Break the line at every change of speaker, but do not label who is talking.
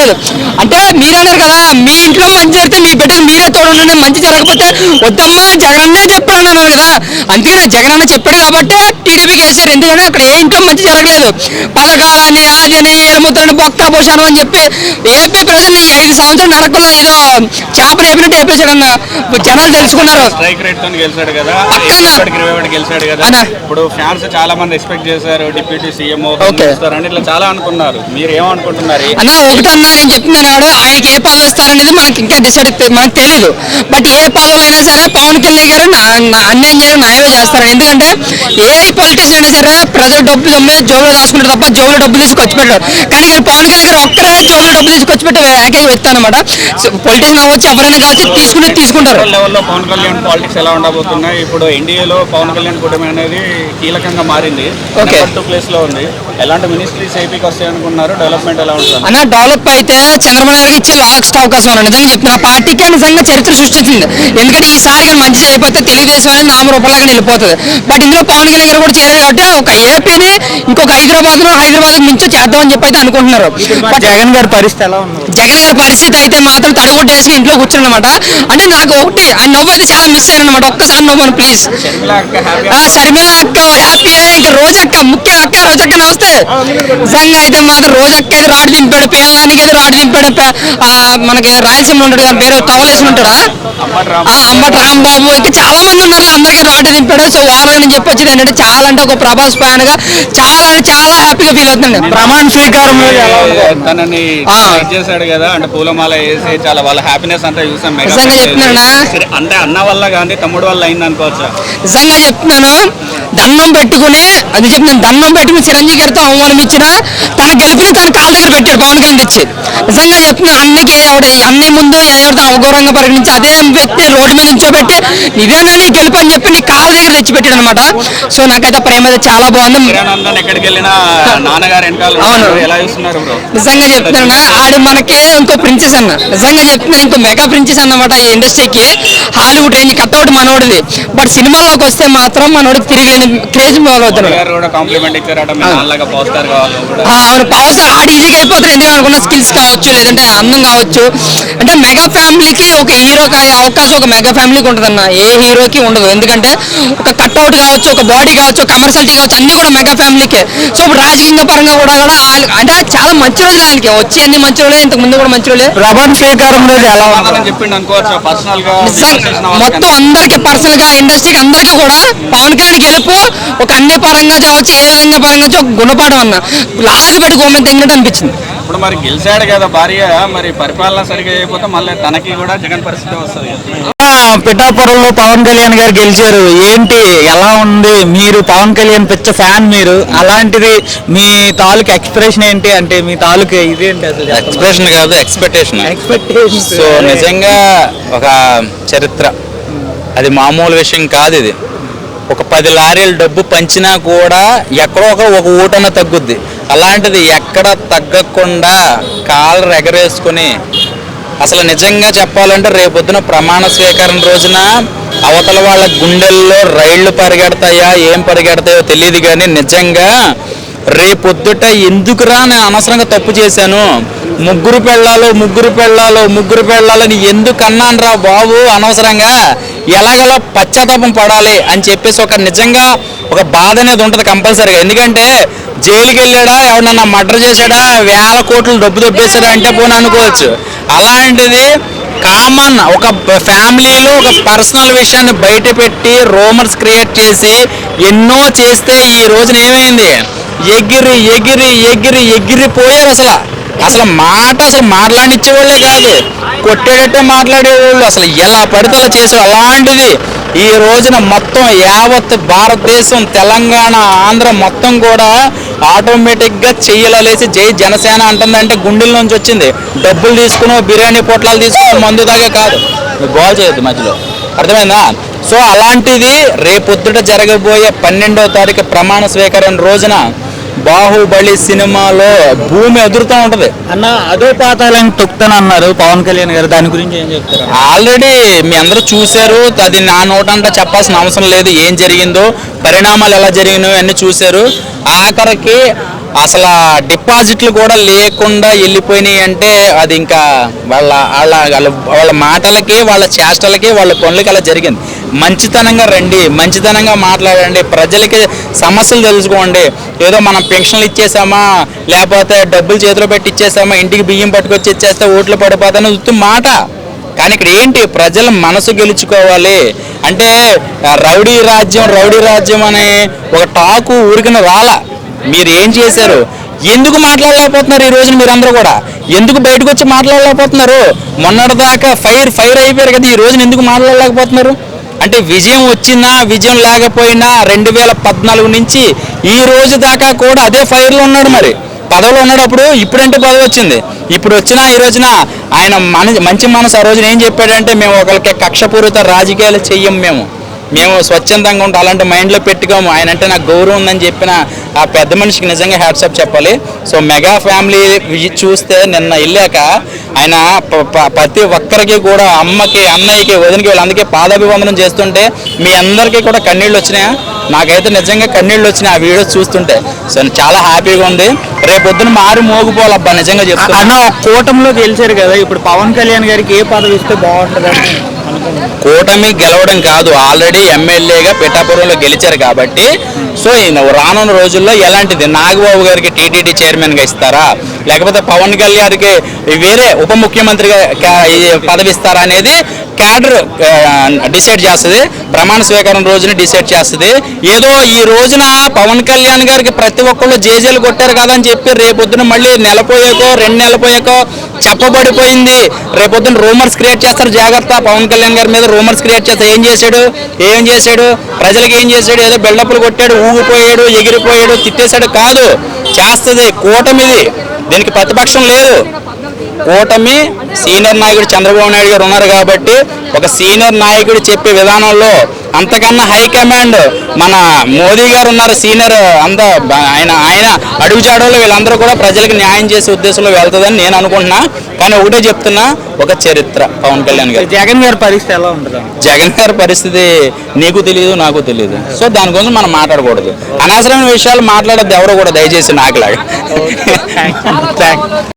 లేదు. అంటే మీరు అన్నారు కదా, మీ ఇంట్లో మంచి జరిగితే మీ బిడ్డకు మీరే తోడు, మంచి జరగకపోతే వద్దమ్మా జగన్ అన్నే చెప్పాడు అన్నారు కదా. అందుకనే జగన్ అన్న చెప్పాడు కాబట్టి టీడీపీకి వేశారు. ఎందుకంటే అక్కడ ఏ ఇంట్లో మంచి జరగలేదు. పథకాలని అదని ఏలుముద్రని బొక్క పోషాను అని చెప్పి ఏపీ ప్రజల్ని 5 సంవత్సరాలు నరకల్లో ఏదో చేపలు వేపినట్టు వేపేశాడన్న జనాలు తెలుసుకున్నారు.
స్ట్రైక్ రేట్ తో గెలిచాడు కదా, గెలిచాడు కదా. ఇప్పుడు ఫ్యాన్స్ చాలా మంది ఎక్స్పెక్ట్ చేశారు డిప్యూటీ సీఎం అని, ఇట్లా చాలా అనుకున్నారు. మీరు ఏమనుకుంటున్నారు
అన్న? ఒకటన్నా నేను చెప్తున్నాడు, ఆయనకి ఏ పదవి ఇస్తారనేది మనకి ఇంకా డిసైడ్ మనకు తెలియదు. బట్ ఏ పదవులు అయినా సరే పవన్ కళ్యాణ్ గారు అన్యాయం చేయడం న్యాయం చేస్తారు. ఎందుకంటే ఏ పొలిటీషియన్ అయినా సరే ప్రజలు డబ్బు దమ్మే జోబులో దాచుకుంటారు తప్ప జోబులో డబ్బు తీసుకొచ్చి పెట్టారు. కానీ ఇక్కడ పవన్ కళ్యాణ్ గారు ఒక్కరే జోబులో డబ్బు తీసుకొచ్చి పెట్టే ఏకైక వ్యక్తి అనమాట. పొలిటీషియన్ అవ్వచ్చు ఎవరైనా కావచ్చు తీసుకుంటారు.
లెవెల్లో పవన్ కళ్యాణ్ పాలిటిక్స్ ఎలా ఉండబోతున్నాయి? ఇప్పుడు ఎన్డీఏలో పవన్ కళ్యాణ్ కూటమి అనేది కీలకంగా మారింది, ప్లేస్ లో ఉంది. ఎలాంటి మినిస్ట్రీస్ ఏపీకి వస్తాయి అనుకున్నారు? డెవలప్మెంట్ ఎలా ఉంటుంది
అన్న? డెవలప్ అయితే చంద్రబాబు నాయుడు ఇచ్చే లాస్ట్ అవకాశం అన్న. నిజంగా చెప్తున్నా, పార్టీకి నిజంగా చరిత్ర సృష్టించింది. ఎందుకంటే ఈసారి కానీ మంచి అయిపోతే తెలుగుదేశం అనేది నామరూపంగా వెళ్ళిపోతుంది. బట్ ఇందులో పవన్ కళ్యాణ్ గారు కూడా చేయాలి కాబట్టి ఒక ఏపీని ఇంకొక హైదరాబాద్ మించో చేద్దామని చెప్పి అయితే అనుకుంటున్నారు.
జగన్ గారి పరిస్థితి ఎలా ఉంది?
జగన్ గారి పరిస్థితి అయితే మాత్రం తడగొట్టేసి ఇంట్లో కూర్చున్నమాట. అంటే నాకు ఒకటి ఆ నవ్వు అయితే చాలా మిస్ అయ్యానమాట. ఒక్కసారి నవ్వు ప్లీజ్. షర్మిల అక్క హ్యాపీ, ఇంకా రోజక్క ముఖ్య అక్క రోజక్క నమస్తే. నిజంగా అయితే మాత్రం రోజక్క అయితే రాడు దింపాడు, పేలానికి అయితే రాడు దింపాడు. మనకి రాయలసీమలో ఉంటాడు కదా, పేరు టవలేసి ఉంటాడా, అంబటి రాంబాబు, ఇంకా చాలా మంది ఉన్నారు, అందరికీ రాడు దింపాడు. సో ఓవరాల్ నేను చెప్పొచ్చింది ఏంటంటే చాలా అంటే ఒక ప్రభాస్ ఫ్యాన్ గా చాలా హ్యాపీగా ఫీల్ అవుతుంది.
ప్రమాణ స్వీకారం
తనని చేశాడు కదా, అంటే పూలమాల వేసి చాలా వాళ్ళ హ్యాపీనెస్ అంతా చూసాం.
నిజంగా చెప్తున్నానా,
అంటే అన్న వల్ల కానీ తమ్ముడు వల్ల అయింది అనుకోవచ్చా?
నిజంగా చెప్తున్నాను, దండం పెట్టుకుని చిరంజీవి గారితో అవమానం ఇచ్చిన తన గెలిపిని తన కాళ్ళ దగ్గర పెట్టాడు పవన్ కళ్యాణ్ తెచ్చి. నిజంగా చెప్తున్నాను, అన్ని ముందు ఎవరితో అవగౌరవంగా పరిగణించి అదే వ్యక్తి రోడ్డు మీద నించోబెట్టి ఇదేనా నీ గెలుపు అని చెప్పి నీ కాళ్ళ దగ్గర తెచ్చి పెట్టాడు అనమాట. సో నాకైతే ప్రేమ అయితే చాలా బాగుంది.
ఎక్కడికి వెళ్ళినా నాన్నగారు ఎలా చూస్తున్నారు?
నిజంగా చెప్తున్నా, ఆడి మనకి ఇంకో ప్రిన్సెస్ అన్న. నిజంగా చెప్తున్నా, ఇంకో మెగా ప్రిన్సెస్ అన్నమాట ఈ ఇండస్ట్రీకి. హాలీవుడ్ రేంజ్ కట్అవుట్ మనోడిది. బట్ సినిమాలోకి వస్తే మాత్రం మనోడికి తిరిగి క్రేజ్ అవుతాడు. అవును, పవర్ స్టార్ ఆడి ఈజీగా అయిపోతారు. ఎందుకంటే అనుకున్న స్కిల్స్ కావచ్చు, లేదంటే అందం కావచ్చు. అంటే మెగా ఫ్యామిలీకి ఒక హీరోకి అవకాశం ఒక మెగా ఫ్యామిలీకి ఉంటుందన్న, ఏ హీరోకి ఉండదు. ఎందుకంటే ఒక కట్అవుట్ కావచ్చు, ఒక బాడీ కావచ్చు, కమర్షియాలిటీ కావచ్చు, అన్ని కూడా మెగా ఫ్యామిలీకే. సో ఇప్పుడు రాజకీయ పరంగా కూడా అంటే చాలా మంచి రోజులు ఆయనకి వచ్చేది, మంచి రోజులే, ఇంతకు ముందు కూడా మంచి రోజులే.
ప్రమాణ స్వీకారం రోజు ఎలా
చెప్పిండు అనుకోవచ్చు పర్సనల్ గా,
మొత్తం అందరికి పర్సనల్ గా ఇండస్ట్రీకి అందరికీ కూడా పవన్ కళ్యాణ్ గెలుపు ఒక అన్ని పరంగా కావచ్చు, ఏ రంగ పరంగా ఒక గుణపాఠం అన్న లాగి పెట్టి గోమెంట్ తిన్నట్టు అనిపించింది.
ఇప్పుడు మరి గెలిచాడు కదా భార్య, మరి పరిపాలన సరిగా అయిపోతే మళ్ళీ తనకి కూడా జగన్ పరిస్థితి వస్తుంది.
పిఠాపురంలో పవన్ కళ్యాణ్ గారు గెలిచారు. ఏంటి, ఎలా ఉంది? మీరు పవన్ కళ్యాణ్ పిచ్చ ఫ్యాన్ మీరు, అలాంటిది మీ తాలూకు ఎక్స్ప్రెషన్ ఏంటి? అంటే మీ తాలూకు ఇదేంటి? అసలు
ఎక్స్ప్రెషన్ కాదు, ఎక్స్పెక్టేషన్.
సో
నిజంగా ఒక చరిత్ర, అది మామూలు విషయం కాదు. ఇది ఒక 10 లారీల డబ్బు పంచినా కూడా ఎక్కడో ఒక ఊటన తగ్గుద్ది. అలాంటిది ఎక్కడ తగ్గకుండా కాళ్ళు ఎగరేసుకుని, అసలు నిజంగా చెప్పాలంటే రేపొద్దున ప్రమాణ స్వీకారం రోజున అవతల వాళ్ళ గుండెల్లో రైళ్లు పరిగెడతాయా ఏం పరిగెడతాయో తెలియదు. కానీ నిజంగా రేపొద్దుట ఎందుకురా నేను అనవసరంగా తప్పు చేశాను, ముగ్గురు పెళ్ళాలని ఎందుకు అన్నాను రా బాబు అనవసరంగా, ఎలాగలా పశ్చాత్తాపం పడాలి అని చెప్పేసి ఒక నిజంగా ఒక బాధ అనేది ఉంటుంది కంపల్సరీగా. ఎందుకంటే జైలుకి వెళ్ళాడా, ఎవడన్నా మర్డర్ చేశాడా, వేల కోట్లు డబ్బు దొబ్బేశాడా అంటే పోనీ అనుకోవచ్చు. అలాంటిది కామన్ ఒక ఫ్యామిలీలో ఒక పర్సనల్ విషయాన్ని బయట పెట్టి రూమర్స్ క్రియేట్ చేసి ఎన్నో చేస్తే ఈ రోజున ఏమైంది, ఎగిరిపోయారు. అసలు మాట్లాడిచ్చేవాళ్ళే కాదు, కొట్టేటట్టే మాట్లాడేవాళ్ళు. అసలు ఎలా పడితే అలా చేసేవాళ్ళు. అలాంటిది ఈ రోజున మొత్తం యావత్ భారతదేశం, తెలంగాణ, ఆంధ్ర మొత్తం కూడా ఆటోమేటిక్గా చెయ్యలేసి జై జనసేన అంటుందంటే గుండెల నుంచి వచ్చింది. డబ్బులు తీసుకుని బిర్యానీ పొట్లాలు తీసుకుని మందు దాకా కాదు, గోల్ చేయొద్దు మధ్యలో, అర్థమైందా? సో అలాంటిది రేపొద్దుట జరగబోయే 12వ తారీఖు ప్రమాణ స్వీకారం రోజున బాహుబలి సినిమాలో భూమి ఎదురుతూ ఉంటది
అన్న. అదో పాతాలని తొక్కుతానన్నారు పవన్ కళ్యాణ్ గారు, దాని గురించి ఏం చెప్తారు?
ఆల్రెడీ మీ అందరూ చూశారు, అది నా నోటంటే చెప్పాల్సిన అవసరం లేదు. ఏం జరిగిందో, పరిణామాలు ఎలా జరిగినాయో అన్ని చూశారు. ఆఖరికి అసలు డిపాజిట్లు కూడా లేకుండా వెళ్ళిపోయినాయి అంటే అది ఇంకా వాళ్ళ మాటలకి వాళ్ళ చేష్టలకి వాళ్ళ పనులకి అలా జరిగింది. మంచితనంగా రండి, మంచితనంగా మాట్లాడండి, ప్రజలకి సమస్యలు తెలుసుకోండి. ఏదో మనం పెన్షన్లు ఇచ్చేసామా, లేకపోతే డబ్బులు చేతిలో పెట్టి ఇచ్చేసామా, ఇంటికి బియ్యం పట్టుకొచ్చి ఇచ్చేస్తే ఓట్లు పడిపోతాయని ఉత్తు మాట. కానీ ఇక్కడ ఏంటి, ప్రజల మనసు గెలుచుకోవాలి అంటే రౌడీ రాజ్యం అనే ఒక టాకు ఊరికిన రాలా. మీరు ఏం చేశారు, ఎందుకు మాట్లాడలేకపోతున్నారు ఈ రోజున? మీరందరూ కూడా ఎందుకు బయటకు వచ్చి మాట్లాడలేకపోతున్నారు? మొన్నటిదాకా ఫైర్ అయిపోయారు కదా, ఈ రోజున ఎందుకు మాట్లాడలేకపోతున్నారు? అంటే విజయం వచ్చినా విజయం లేకపోయినా 2014 నుంచి ఈ రోజు దాకా కూడా అదే ఫైర్లో ఉన్నాడు. మరి పదవిలో ఉన్నప్పుడు ఇప్పుడంటే పదవి వచ్చింది, ఇప్పుడు వచ్చినా ఈ రోజున ఆయన మంచి మనసు ఆ రోజున ఏం చెప్పాడంటే, మేము ఒకరికి కక్షపూరిత రాజకీయాలు చెయ్యం, మేము స్వచ్ఛందంగా ఉంటాం, అలాంటి మైండ్లో పెట్టుకోము. ఆయన అంటే నాకు గౌరవం ఉందని చెప్పిన ఆ పెద్ద మనిషికి నిజంగా హ్యాట్సాప్ చెప్పాలి. సో మెగా ఫ్యామిలీ చూస్తే నిన్న వెళ్ళాక ఆయన ప్రతి ఒక్కరికి కూడా, అమ్మకి, అన్నయ్యకి, వదినకి, వీళ్ళందరికీ పాదాభివందనం చేస్తుంటే మీ అందరికీ కూడా కన్నీళ్ళు వచ్చినాయా? నాకైతే నిజంగా కన్నీళ్ళు వచ్చినాయి ఆ వీడియో చూస్తుంటే. సో చాలా హ్యాపీగా ఉంది. రేపొద్దున మారి మోగిపోవాలబ్బా, నిజంగా చెప్తున్నా.
అన్న కూటమిలో గెలిచారు కదా, ఇప్పుడు పవన్ కళ్యాణ్ గారికి ఏ పదవి ఇస్తే బాగుంటుందని?
కూటమి గెలవడం కాదు, ఆల్రెడీ ఎమ్మెల్యేగా పిఠాపురంలో గెలిచారు కాబట్టి. సో రానున్న రోజుల్లో ఎలాంటిది, నాగబాబు గారికి టీటీడీ చైర్మన్గా ఇస్తారా, లేకపోతే పవన్ కళ్యాణ్కి వేరే ఉప ముఖ్యమంత్రిగా పదవి ఇస్తారా అనేది క్యాడర్ డిసైడ్ చేస్తుంది. ప్రమాణ స్వీకారం రోజున డిసైడ్ చేస్తుంది. ఏదో ఈ రోజున పవన్ కళ్యాణ్ గారికి ప్రతి ఒక్కళ్ళు జేజేలు కొట్టారు కదా అని చెప్పి రేపొద్దున మళ్ళీ నెలపోయాకో 2 నెలపోయాకో చెప్పబడిపోయింది. రేపొద్దున రూమర్స్ క్రియేట్ చేస్తారు, జాగ్రత్త. పవన్ కళ్యాణ్ గారి మీద రూమర్స్ క్రియేట్ చేస్తారు. ఏం చేశాడు ప్రజలకు ఏం చేశాడు? ఏదో బిల్డప్లు కొట్టాడు, ఊగిపోయాడు, ఎగిరిపోయాడు, తిట్టేశాడు కాదు. చేస్తుంది కూటమిది, దీనికి ప్రతిపక్షం లేదు. కూటమి సీనియర్ నాయకుడు చంద్రబాబు నాయుడు గారు ఉన్నారు కాబట్టి ఒక సీనియర్ నాయకుడు చెప్పే విధానంలో, అంతకన్నా హైకమాండ్ మన మోదీ గారు ఉన్నారు సీనియర్, అంతా ఆయన అడుగుజాడలో వీళ్ళందరూ కూడా ప్రజలకు న్యాయం చేసే ఉద్దేశంలో వెళ్తుందని నేను అనుకుంటున్నా. కానీ ఒకటే చెప్తున్నా, ఒక చరిత్ర పవన్ కళ్యాణ్ గారు.
జగన్ గారి పరిస్థితి ఎలా ఉంటుంది?
జగన్ గారి పరిస్థితి నీకు తెలియదు, నాకు తెలియదు. సో దాని గురించి మనం మాట్లాడకూడదు, అనవసరమైన విషయాలు మాట్లాడద్దు ఎవరు కూడా, దయచేసి నాకులాగా.